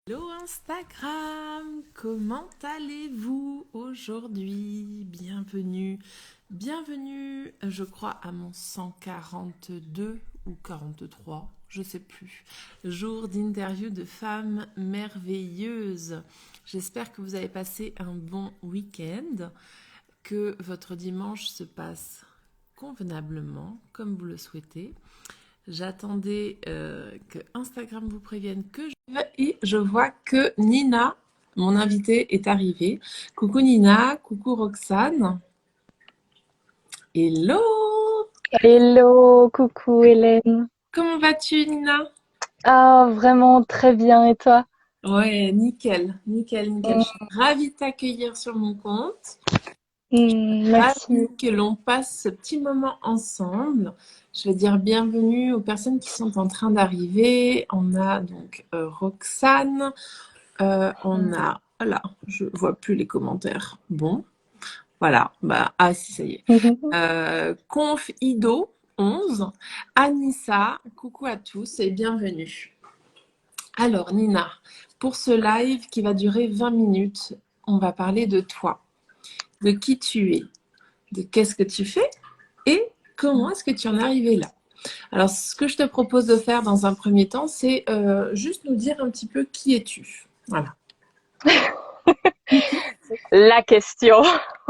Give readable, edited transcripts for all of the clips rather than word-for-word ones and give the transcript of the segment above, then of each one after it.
Hello Instagram, comment allez-vous aujourd'hui? Bienvenue, je crois à mon 142 ou 43, je sais plus, jour d'interview de femmes merveilleuses. J'espère que vous avez passé un bon week-end, que votre dimanche se passe convenablement, comme vous le souhaitez. J'attendais que Instagram vous prévienne que et je vois que Nina, mon invitée, est arrivée. Coucou Nina, coucou Roxane. Hello! Hello, coucou Hélène. Comment vas-tu Nina? Ah, vraiment très bien. Et toi? Ouais, nickel, nickel, nickel. Je suis Mm, ravie de t'accueillir sur mon compte. merci. Ravie que l'on passe ce petit moment ensemble. Je vais dire bienvenue aux personnes qui sont en train d'arriver. On a donc Roxane. On a... Voilà, je vois plus les commentaires. Bon, voilà. Bah, ah si, ça y est. Conf Ido 11, Anissa, coucou à tous et bienvenue. Alors Nina, pour ce live qui va durer 20 minutes, on va parler de toi, de qui tu es, de qu'est-ce que tu fais et comment est-ce que tu en es arrivé là. Alors ce que je te propose de faire dans un premier temps, c'est juste nous dire un petit peu qui es-tu. Voilà. La question.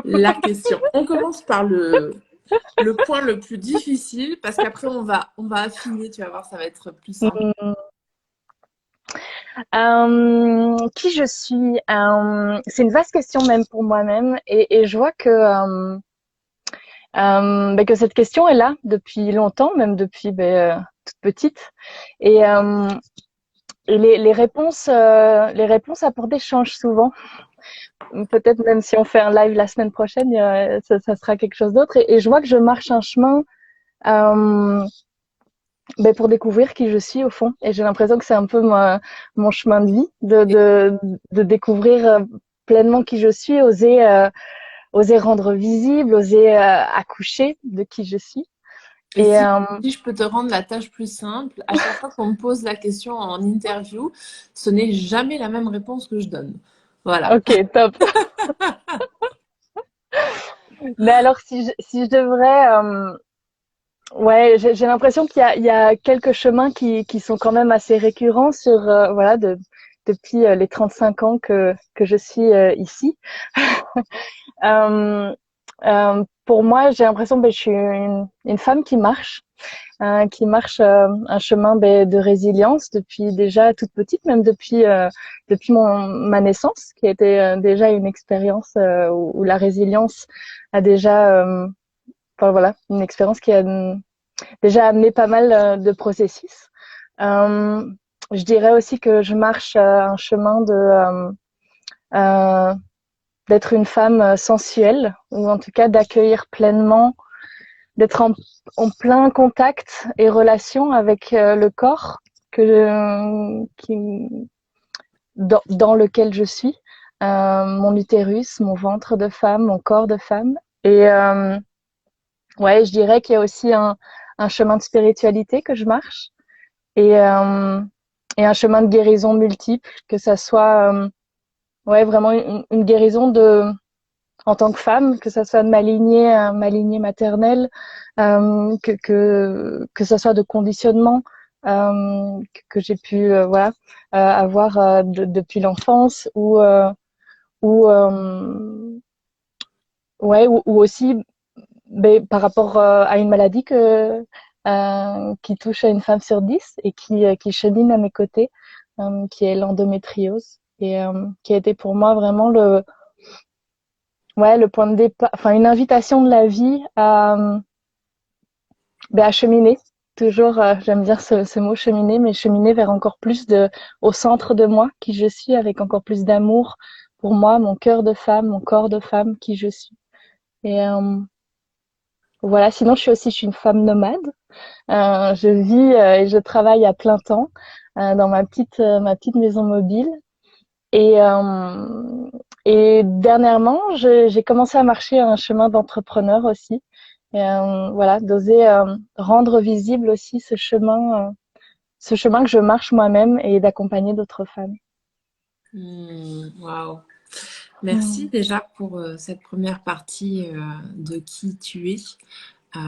La question. On commence par le point le plus difficile parce qu'après on va affiner, tu vas voir, ça va être plus simple. Mm, qui je suis? C'est une vaste question même pour moi-même et je vois que cette question est là depuis longtemps, même depuis toute petite. Et, euh, et les réponses apportées changent souvent. Peut-être même si on fait un live la semaine prochaine, ça sera quelque chose d'autre. Et je vois que je marche un chemin euh, pour découvrir qui je suis au fond. Et j'ai l'impression que c'est un peu mon chemin de vie, de découvrir pleinement qui je suis, oser rendre visible, oser accoucher de qui je suis. Et Et si je peux te rendre la tâche plus simple, à chaque fois qu'on me pose la question en interview, ce n'est jamais la même réponse que je donne. Voilà. ok, top. Mais alors, si je devrais ouais, j'ai l'impression qu'il y a quelques chemins qui sont quand même assez récurrents voilà, depuis les 35 ans que je suis ici. Euh, pour moi, j'ai l'impression que je suis une femme qui marche un chemin de résilience depuis déjà toute petite, même depuis ma naissance, qui a été déjà une expérience où la résilience a déjà, enfin voilà, une expérience qui a déjà amené pas mal de processus. Euh, je dirais aussi que je marche un chemin euh, d'être une femme sensuelle, ou en tout cas d'accueillir pleinement, d'être en plein contact et relation avec le corps dans lequel je suis, mon utérus, mon ventre de femme, mon corps de femme. Et ouais, je dirais qu'il y a aussi un chemin de spiritualité que je marche et, euh, et un chemin de guérison multiple, que ça soit ouais, vraiment une guérison en tant que femme, que ça soit de ma lignée maternelle, que ça soit de conditionnement que j'ai pu voilà avoir depuis l'enfance ou ouais ou aussi par rapport à une maladie qui touche à une femme sur 10 et qui chemine à mes côtés, qui est l'endométriose et qui a été pour moi vraiment le point de départ, enfin une invitation de la vie à cheminer. Toujours, j'aime dire ce mot cheminer, mais cheminer vers encore plus au centre de moi, qui je suis, avec encore plus d'amour pour moi, mon cœur de femme, mon corps de femme, qui je suis. Et voilà. Sinon, je suis une femme nomade. Je vis et je travaille à plein temps dans ma petite maison mobile. Et, euh, et dernièrement, j'ai commencé à marcher un chemin d'entrepreneur aussi. Et voilà, d'oser rendre visible aussi ce chemin que je marche moi-même et d'accompagner d'autres femmes. Waouh. Mm. Merci déjà pour cette première partie de qui tu es. Euh,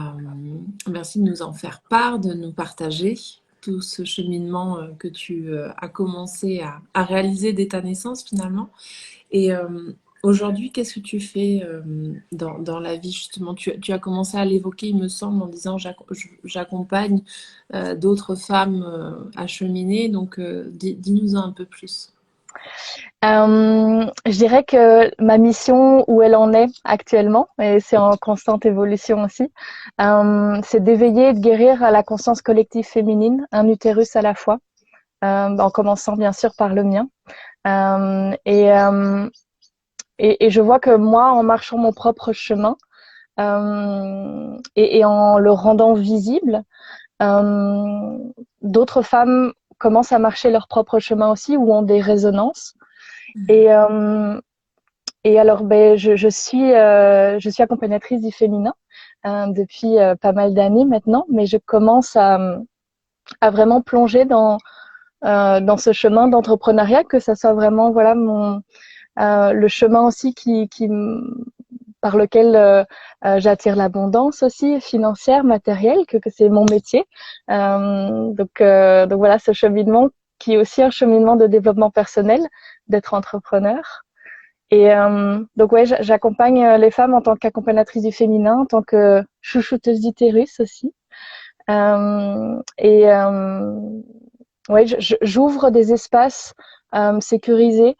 Merci de nous en faire part, de nous partager tout ce cheminement que tu as commencé à réaliser dès ta naissance finalement. Et aujourd'hui, qu'est-ce que tu fais dans la vie justement? Tu as commencé à l'évoquer, il me semble, en disant j'accompagne d'autres femmes à cheminer. Donc, dis-nous un peu plus. Je dirais que ma mission, où elle en est actuellement, et c'est en constante évolution aussi, c'est d'éveiller et de guérir à la conscience collective féminine, un utérus à la fois, en commençant bien sûr par le mien. Euh, et, euh, et je vois que moi, en marchant mon propre chemin et en le rendant visible, euh, d'autres femmes commencent à marcher leur propre chemin aussi, ou ont des résonances. Et, euh, et alors, je suis accompagnatrice du féminin depuis pas mal d'années maintenant, mais je commence à vraiment plonger dans ce chemin d'entrepreneuriat, que ça soit vraiment voilà le chemin aussi par lequel j'attire l'abondance aussi financière, matérielle, que c'est mon métier. Donc voilà, ce cheminement qui est aussi un cheminement de développement personnel, d'être entrepreneur. Et donc ouais, j'accompagne les femmes en tant qu'accompagnatrice du féminin, en tant que chouchouteuse d'utérus aussi. Et ouais, j'ouvre des espaces sécurisés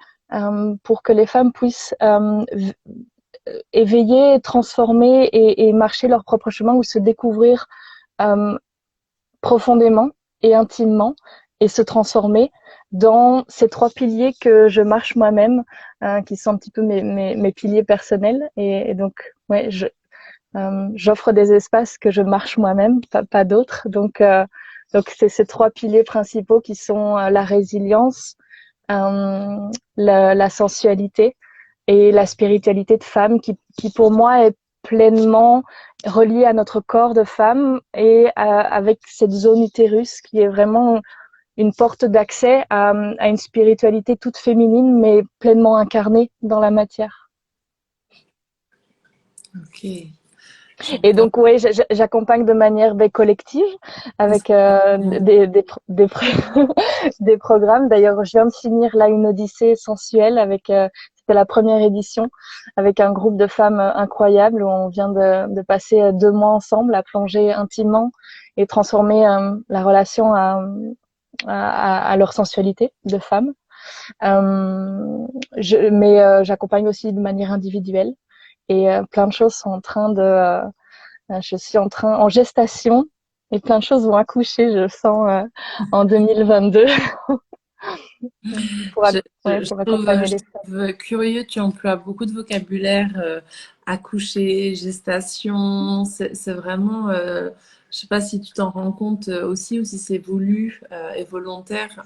pour que les femmes puissent éveiller, transformer et marcher leur propre chemin, ou se découvrir euh, profondément et intimement, et se transformer dans ces trois piliers que je marche moi-même, qui sont un petit peu mes piliers personnels. Et donc, ouais, j'offre des espaces que je marche moi-même, pas d'autres. Donc c'est ces trois piliers principaux qui sont la résilience, la sensualité et la spiritualité de femme, qui pour moi est pleinement reliée à notre corps de femme, et avec cette zone utérus qui est vraiment une porte d'accès à une spiritualité toute féminine, mais pleinement incarnée dans la matière. Ok, Et j'entends. donc, oui, j'accompagne de manière collective avec des programmes. D'ailleurs, je viens de finir là une odyssée sensuelle avec, c'était la première édition, avec un groupe de femmes incroyables, où on vient de passer 2 mois ensemble à plonger intimement et transformer la relation à leur sensualité de femme. Mais j'accompagne aussi de manière individuelle, et plein de choses sont en train je suis en gestation, et plein de choses vont accoucher, je sens, en 2022 pour, Je, ouais, pour accompagner je les femmes. trouve curieux, tu emploies beaucoup de vocabulaire, accoucher, gestation, c'est vraiment, je sais pas si tu t'en rends compte aussi ou si c'est voulu et volontaire,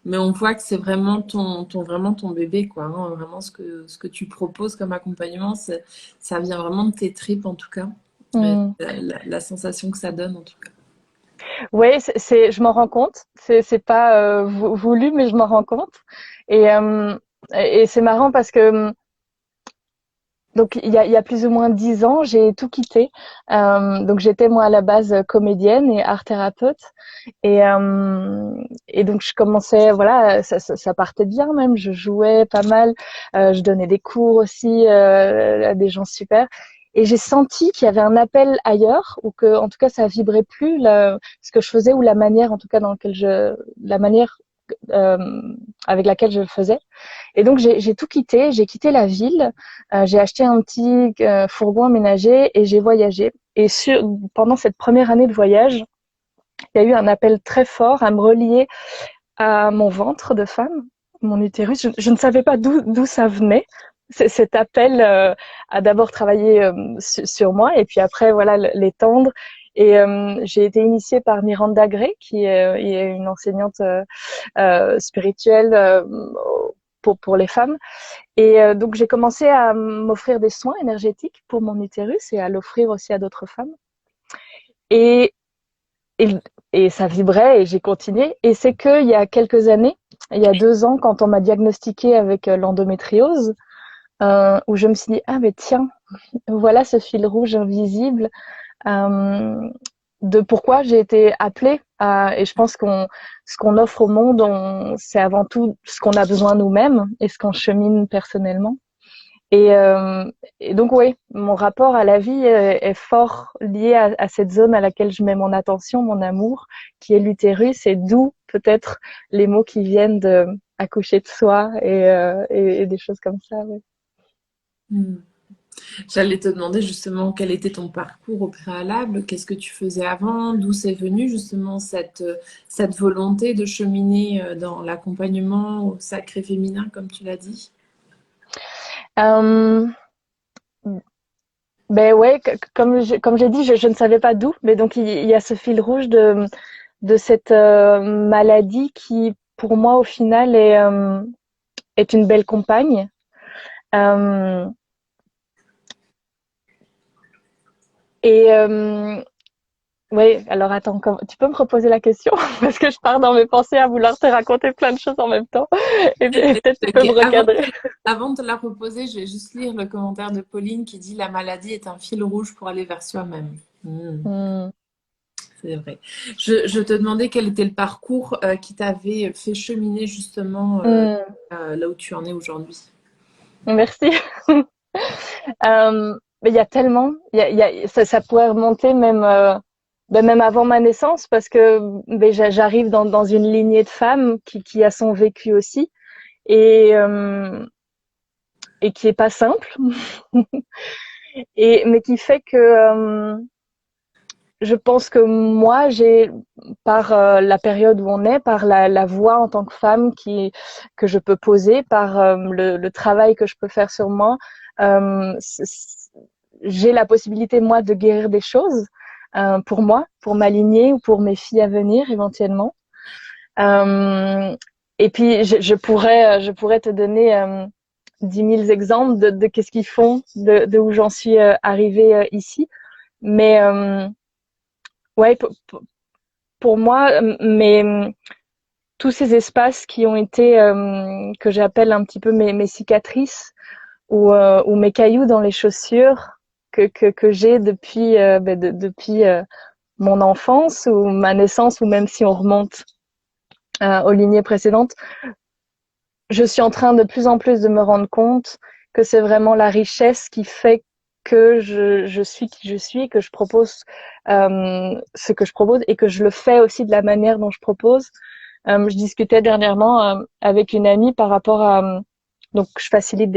mais on voit que c'est vraiment vraiment ton bébé, quoi, hein, vraiment ce que tu proposes comme accompagnement, ça vient vraiment de tes tripes en tout cas, Mm. la sensation que ça donne en tout cas. Oui, je m'en rends compte. C'est pas voulu, mais je m'en rends compte. Et, euh, et c'est marrant parce que donc il y a plus ou moins 10 ans, j'ai tout quitté. Donc j'étais moi à la base comédienne et art thérapeute, et donc je commençais, voilà, ça partait bien même. Je jouais pas mal, je donnais des cours aussi à des gens super. Et j'ai senti qu'il y avait un appel ailleurs, ou que en tout cas ça vibrait plus ce que je faisais, ou la manière en tout cas dans laquelle la manière euh, avec laquelle je le faisais. Et donc j'ai tout quitté, j'ai quitté la ville, j'ai acheté un petit fourgon aménagé, et j'ai voyagé. Et pendant cette première année de voyage, il y a eu un appel très fort à me relier à mon ventre de femme, mon utérus. Je ne savais pas d'où ça venait. Cet appel a d'abord travaillé sur moi, et puis après voilà l'étendre. Et j'ai été initiée par Miranda Gray, qui est une enseignante spirituelle pour les femmes. Et donc j'ai commencé à m'offrir des soins énergétiques pour mon utérus, et à l'offrir aussi à d'autres femmes. Et, et, et ça vibrait, et j'ai continué. Et c'est qu'il y a quelques années, il y a 2 ans quand on m'a diagnostiqué avec l'endométriose, où je me suis dit ah mais tiens, voilà ce fil rouge invisible euh, de pourquoi j'ai été appelée et je pense qu'on ce qu'on offre au monde, c'est avant tout ce qu'on a besoin nous-mêmes et ce qu'on chemine personnellement. Et, euh, et donc oui, mon rapport à la vie est fort lié à cette zone à laquelle je mets mon attention, mon amour, qui est l'utérus, et d'où peut-être les mots qui viennent de accoucher de soi et des choses comme ça. Ouais. Hmm. J'allais te demander justement quel était ton parcours au préalable, qu'est-ce que tu faisais avant, d'où c'est venu justement cette volonté de cheminer dans l'accompagnement au sacré féminin, comme tu l'as dit. Euh, ben ouais, comme j'ai dit, je ne savais pas d'où, mais donc il y a ce fil rouge de cette maladie qui, pour moi, au final, est une belle compagne. Euh, et oui, alors attends, tu peux me reposer la question parce que je pars dans mes pensées à vouloir te raconter plein de choses en même temps et peut-être tu peux Ok, me recadrer. avant de te la reposer, je vais juste lire le commentaire de Pauline qui dit: «La maladie est un fil rouge pour aller vers soi-même». Hmm. C'est vrai. Je te demandais quel était le parcours qui t'avait fait cheminer justement Hmm. là où tu en es aujourd'hui. Merci. Mais il y a tellement, ça pourrait remonter même, même avant ma naissance parce que j'arrive dans une lignée de femmes qui a son vécu aussi et, euh, et qui est pas simple, mais qui fait que je pense que moi, j'ai, par la période où on est, par la voix en tant que femme que je peux poser, par le travail que je peux faire sur moi, euh, j'ai la possibilité, moi, de guérir des choses pour moi, pour m'aligner ou pour mes filles à venir éventuellement. Euh, et puis, je pourrais te donner 10 000 exemples de qu'est-ce qu'ils font, de où j'en suis arrivée ici. Mais ouais, pour moi, tous ces espaces qui ont été, que j'appelle un petit peu mes cicatrices ou mes cailloux dans les chaussures que j'ai depuis, depuis mon enfance ou ma naissance, ou même si on remonte aux lignées précédentes, je suis en train de plus en plus de me rendre compte que c'est vraiment la richesse qui fait que je suis qui je suis, que je propose ce que je propose et que je le fais aussi de la manière dont je propose. Je discutais dernièrement avec une amie par rapport à donc je facilite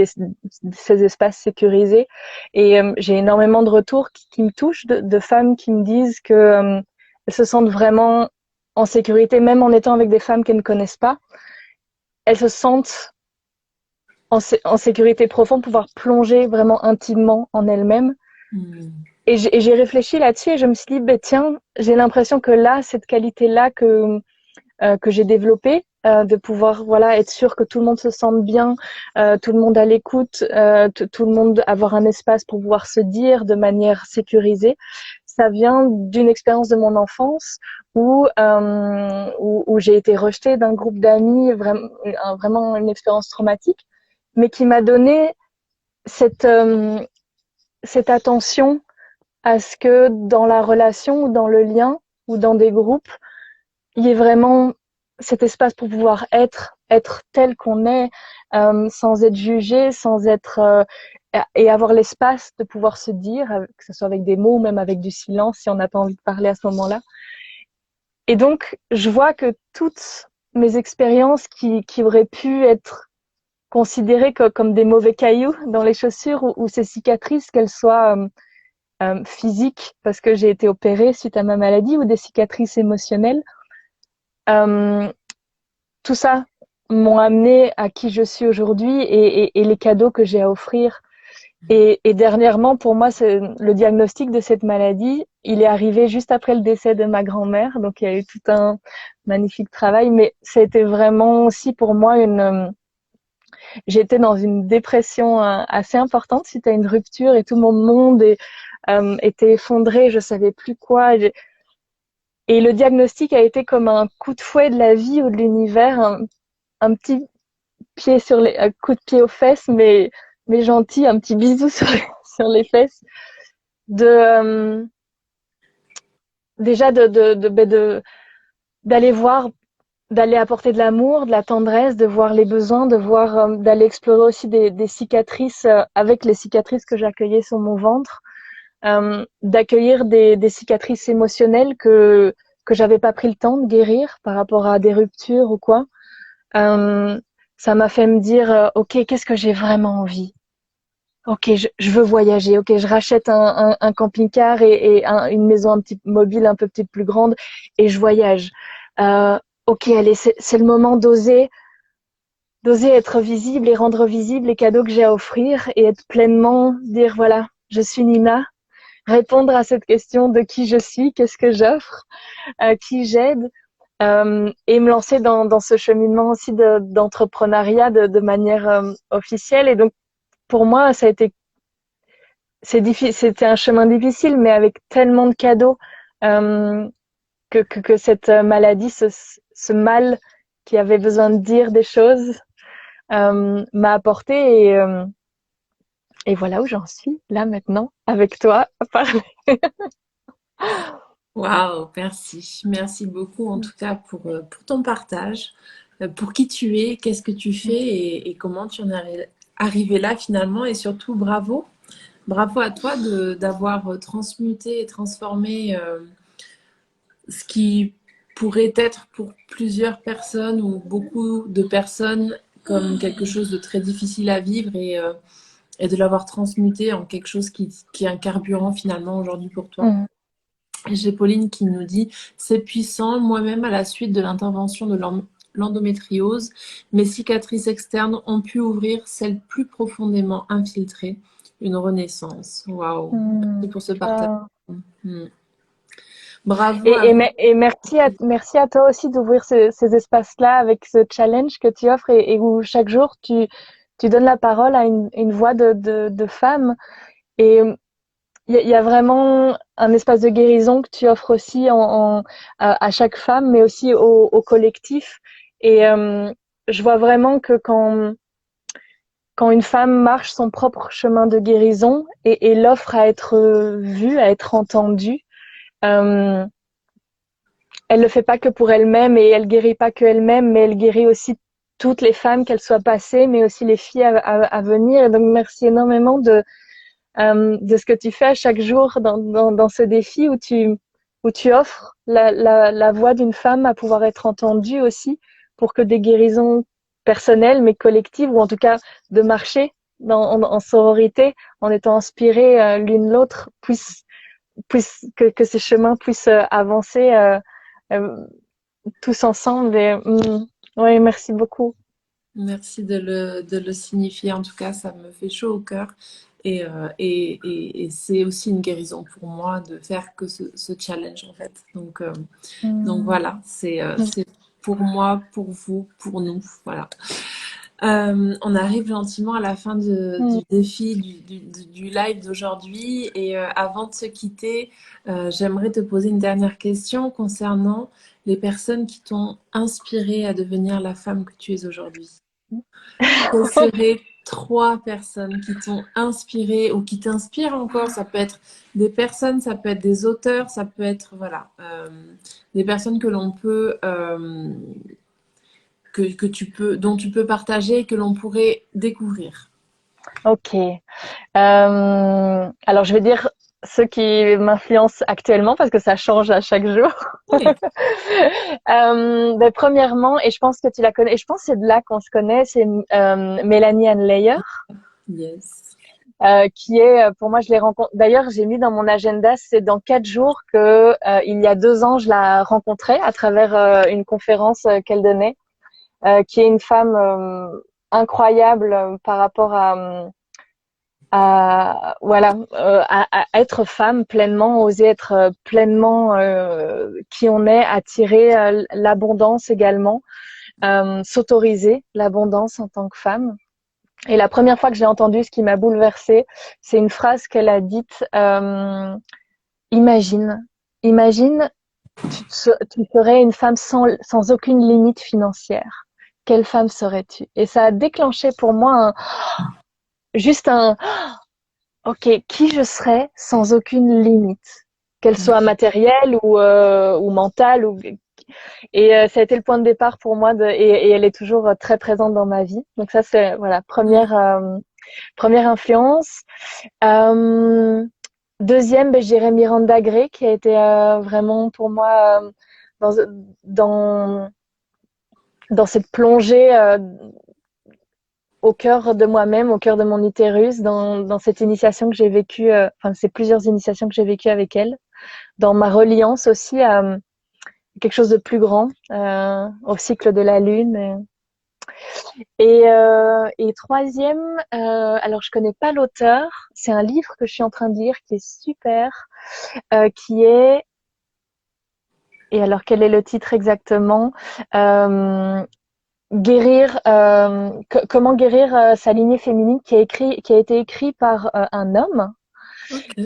ces espaces sécurisés et j'ai énormément de retours qui me touchent de femmes qui me disent que elles se sentent vraiment en sécurité même en étant avec des femmes qu'elles ne connaissent pas. Elles se sentent en sécurité profonde, pouvoir plonger vraiment intimement en elles-mêmes. Hmm. Et j'ai réfléchi là-dessus et je me suis dit, ben tiens, j'ai l'impression que là, cette qualité-là que j'ai développée, de pouvoir voilà être sûr que tout le monde se sente bien, tout le monde à l'écoute, tout le monde avoir un espace pour pouvoir se dire de manière sécurisée. Ça vient d'une expérience de mon enfance où j'ai été rejetée d'un groupe d'amis, vraiment une expérience traumatique, mais qui m'a donné cette, cette attention à ce que dans la relation ou dans le lien ou dans des groupes, il y ait vraiment cet espace pour pouvoir être tel qu'on est, sans être jugé, sans être et avoir l'espace de pouvoir se dire, que ce soit avec des mots ou même avec du silence si on n'a pas envie de parler à ce moment-là. Et donc, je vois que toutes mes expériences qui auraient pu être considérées comme des mauvais cailloux dans les chaussures ou ces cicatrices, qu'elles soient physiques parce que j'ai été opérée suite à ma maladie ou des cicatrices émotionnelles, euh, tout ça m'ont amené à qui je suis aujourd'hui et les cadeaux que j'ai à offrir. Et dernièrement, pour moi, c'est le diagnostic de cette maladie. Il est arrivé juste après le décès de ma grand-mère, donc il y a eu tout un magnifique travail. Mais ça a été vraiment aussi pour moi j'étais dans une dépression assez importante suite à une rupture et tout mon monde était effondré. Je savais plus quoi. Et le diagnostic a été comme un coup de fouet de la vie ou de l'univers, hein, un petit pied un coup de pied aux fesses, mais gentil, un petit bisou sur les fesses, de déjà d'aller voir, d'aller apporter de l'amour, de la tendresse, de voir les besoins, de voir, d'aller explorer aussi des cicatrices avec les cicatrices que j'accueillais sur mon ventre, d'accueillir des cicatrices émotionnelles que j'avais pas pris le temps de guérir par rapport à des ruptures ou quoi. Euh, Ça m'a fait me dire, ok, qu'est-ce que j'ai vraiment envie? Ok, je veux voyager. Ok, je rachète un camping-car et une maison un petit mobile un peu petite plus grande et je voyage. Ok, allez, c'est le moment d'oser être visible et rendre visible les cadeaux que j'ai à offrir et être pleinement dire voilà, je suis Nina. Répondre à cette question de qui je suis, qu'est-ce que j'offre, qui j'aide, et me lancer dans ce cheminement aussi d'entrepreneuriat de manière officielle. Et donc pour moi, ça a été c'était un chemin difficile, mais avec tellement de cadeaux euh, que cette maladie, ce mal qui avait besoin de dire des choses, m'a apporté et voilà où j'en suis là maintenant avec toi à parler. Waouh, merci. Merci beaucoup en tout cas pour ton partage, pour qui tu es, qu'est-ce que tu fais et comment tu en es arrivé là finalement. Et surtout, bravo. Bravo à toi d'avoir transmuté et transformé ce qui pourrait être pour plusieurs personnes ou beaucoup de personnes comme quelque chose de très difficile à vivre et de l'avoir transmuté en quelque chose qui est un carburant finalement aujourd'hui pour toi. Mm. J'ai Pauline qui nous dit: c'est puissant, moi-même à la suite de l'intervention de l'endométriose, mes cicatrices externes ont pu ouvrir celles plus profondément infiltrées. Une renaissance. Waouh! Mm. Merci pour ce partage. Ah. Hmm. Bravo à vous. Et merci à toi aussi d'ouvrir ces espaces-là avec ce challenge que tu offres et où chaque jour tu donnes la parole à une voix de femme. Et il y a vraiment un espace de guérison que tu offres aussi à chaque femme, mais aussi au collectif. Et je vois vraiment que quand une femme marche son propre chemin de guérison et l'offre à être vue, à être entendue, euh, elle le fait pas que pour elle-même et elle guérit pas que elle-même, mais elle guérit aussi toutes les femmes, qu'elles soient passées, mais aussi les filles à venir. Et donc, merci énormément de ce que tu fais à chaque jour dans ce défi où tu offres la voix d'une femme à pouvoir être entendue aussi pour que des guérisons personnelles, mais collectives, ou en tout cas de marcher en sororité, en étant inspirées l'une l'autre, que ces chemins puissent avancer euh, tous ensemble. Et, ouais, merci beaucoup. Merci de le signifier. En tout cas, ça me fait chaud au cœur. Et c'est aussi une guérison pour moi de faire que ce challenge, en fait. Donc Mm. voilà, c'est pour moi, pour vous, pour nous. Voilà. On arrive gentiment à la fin Mm. du défi, du live d'aujourd'hui. Et avant de se quitter, j'aimerais te poser une dernière question concernant les personnes qui t'ont inspiré à devenir la femme que tu es aujourd'hui. Quelles seraient trois personnes qui t'ont inspiré ou qui t'inspirent encore? Ça peut être des personnes, ça peut être des auteurs, ça peut être voilà, des personnes que l'on peut que tu peux dont tu peux partager et que l'on pourrait découvrir. Ok. Alors, je vais dire ceux qui m'influencent actuellement parce que ça change à chaque jour. Oui. Ben, premièrement, et je pense que tu la connais, et je pense que c'est de là qu'on se connaît, c'est Mélanie Ann Layer, Yes. qui est, pour moi, je l'ai rencontrée. D'ailleurs, j'ai mis dans mon agenda, c'est dans 4 jours que il y a 2 ans, je la rencontrais à travers une conférence qu'elle donnait, qui est une femme incroyable par rapport à voilà à être femme pleinement, oser être pleinement qui on est, attirer l'abondance également, s'autoriser l'abondance en tant que femme. Et la première fois que j'ai entendu, ce qui m'a bouleversée, c'est une phrase qu'elle a dite, imagine, imagine tu serais une femme sans aucune limite financière. quelle femme serais-tu? Et ça a déclenché pour moi juste un OK, qui je serais sans aucune limite, qu'elle soit matérielle ou mentale. Et ça a été le point de départ pour moi et elle est toujours très présente dans ma vie. Donc ça, c'est voilà, première influence. Euh, Deuxième, ben, je dirais Miranda Gray, qui a été vraiment pour moi dans, dans, dans cette plongée au cœur de moi-même, au cœur de mon utérus, dans cette initiation que j'ai vécue, enfin, ces plusieurs initiations que j'ai vécues avec elle, dans ma reliance aussi à quelque chose de plus grand, au cycle de la lune. Et troisième, alors je connais pas l'auteur, c'est un livre que je suis en train de lire qui est super, qui est, et alors quel est le titre exactement? Guérir, comment guérir sa lignée féminine, qui a été écrit par un homme, Ok.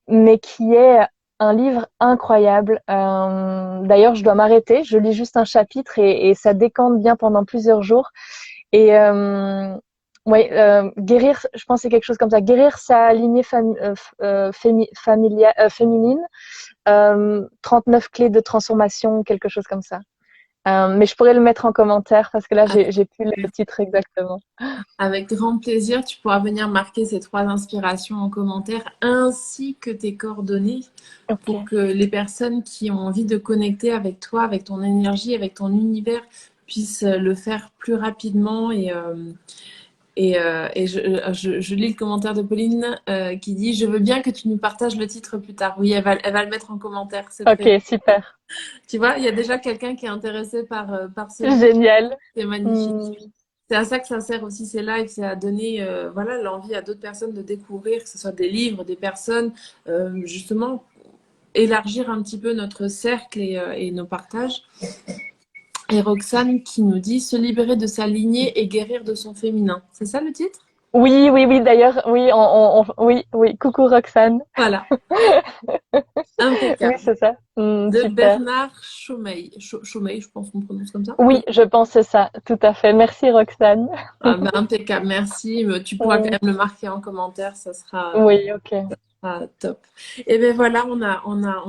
mais qui est un livre incroyable. D'ailleurs, je dois m'arrêter. Je lis juste un chapitre et ça décante bien pendant plusieurs jours. Et ouais, guérir, je pense que c'est quelque chose comme ça. Guérir sa lignée féminine. 39 clés de transformation, quelque chose comme ça. Mais je pourrais le mettre en commentaire parce que là, Avec, j'ai plus le titre exactement. avec grand plaisir, tu pourras venir marquer ces 3 inspirations en commentaire ainsi que tes coordonnées pour Ok. que les personnes qui ont envie de connecter avec toi, avec ton énergie, avec ton univers, puissent le faire plus rapidement. Et je lis le commentaire de Pauline qui dit: Je veux bien que tu nous partages le titre plus tard. Oui, elle va le mettre en commentaire, c'est prévu. Ok, super. Tu vois, il y a déjà quelqu'un qui est intéressé par ce livre. Génial. C'est magnifique. Hmm. C'est à ça que ça sert aussi ces lives, c'est à donner voilà, l'envie à d'autres personnes de découvrir, que ce soit des livres, des personnes, justement, élargir un petit peu notre cercle et nos partages. Et Roxane qui nous dit: Se libérer de sa lignée et guérir de son féminin. C'est ça le titre? Oui, oui, oui. D'ailleurs, oui, oui, oui. Coucou Roxane. Voilà, Oui, impeccable. c'est ça. Hmm, De super. Bernard Chaumeil. Chaumeil, je pense qu'on prononce comme ça. Oui, je pense que c'est ça. Tout à fait. Merci Roxane. Ah, ben, impeccable, merci. Mais tu pourras quand Hmm. même le marquer en commentaire, ça sera Oui, ok. top. Et bien voilà, on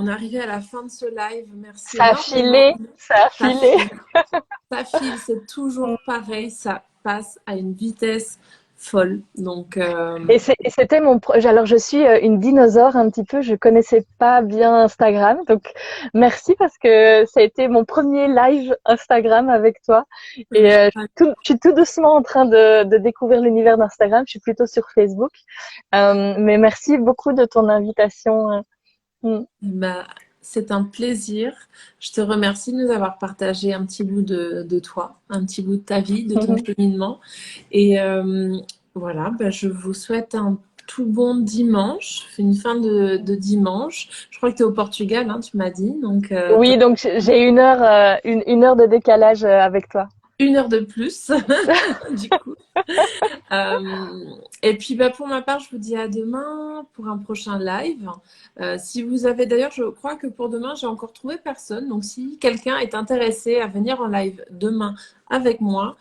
est arrivé à la fin de ce live. Merci Ça a énormément. filé, ça a Ça filé. file, ça file, c'est toujours pareil, ça passe à une vitesse folle. Donc, Et c'était alors je suis une dinosaure un petit peu, je connaissais pas bien Instagram, donc merci parce que ça a été mon premier live Instagram avec toi. Et je suis tout doucement en train de découvrir l'univers d'Instagram. Je suis plutôt sur Facebook, mais merci beaucoup de ton invitation. Mm. bah, c'est un plaisir. Je te remercie de nous avoir partagé un petit bout de toi, un petit bout de ta vie, de ton cheminement. Et voilà, bah, je vous souhaite un tout bon dimanche, une fin de dimanche. Je crois que tu es au Portugal, hein, tu m'as dit. Donc, Oui, donc j'ai une heure de décalage avec toi. 1 heure de plus, du coup. Et puis bah, pour ma part, je vous dis à demain pour un prochain live. Si vous avez d'ailleurs, je crois que pour demain, j'ai encore trouvé personne. Donc si quelqu'un est intéressé à venir en live demain avec moi,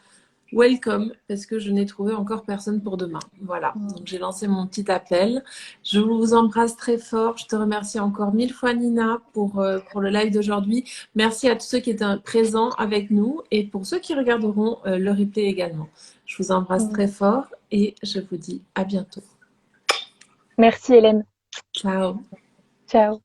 welcome, parce que je n'ai trouvé encore personne pour demain. Voilà, donc j'ai lancé mon petit appel. Je vous embrasse très fort. Je te remercie encore 1000 fois, Nina, pour le live d'aujourd'hui. Merci à tous ceux qui étaient présents avec nous et pour ceux qui regarderont le replay également. Je vous embrasse très fort et je vous dis à bientôt. Merci Hélène. Ciao. Ciao.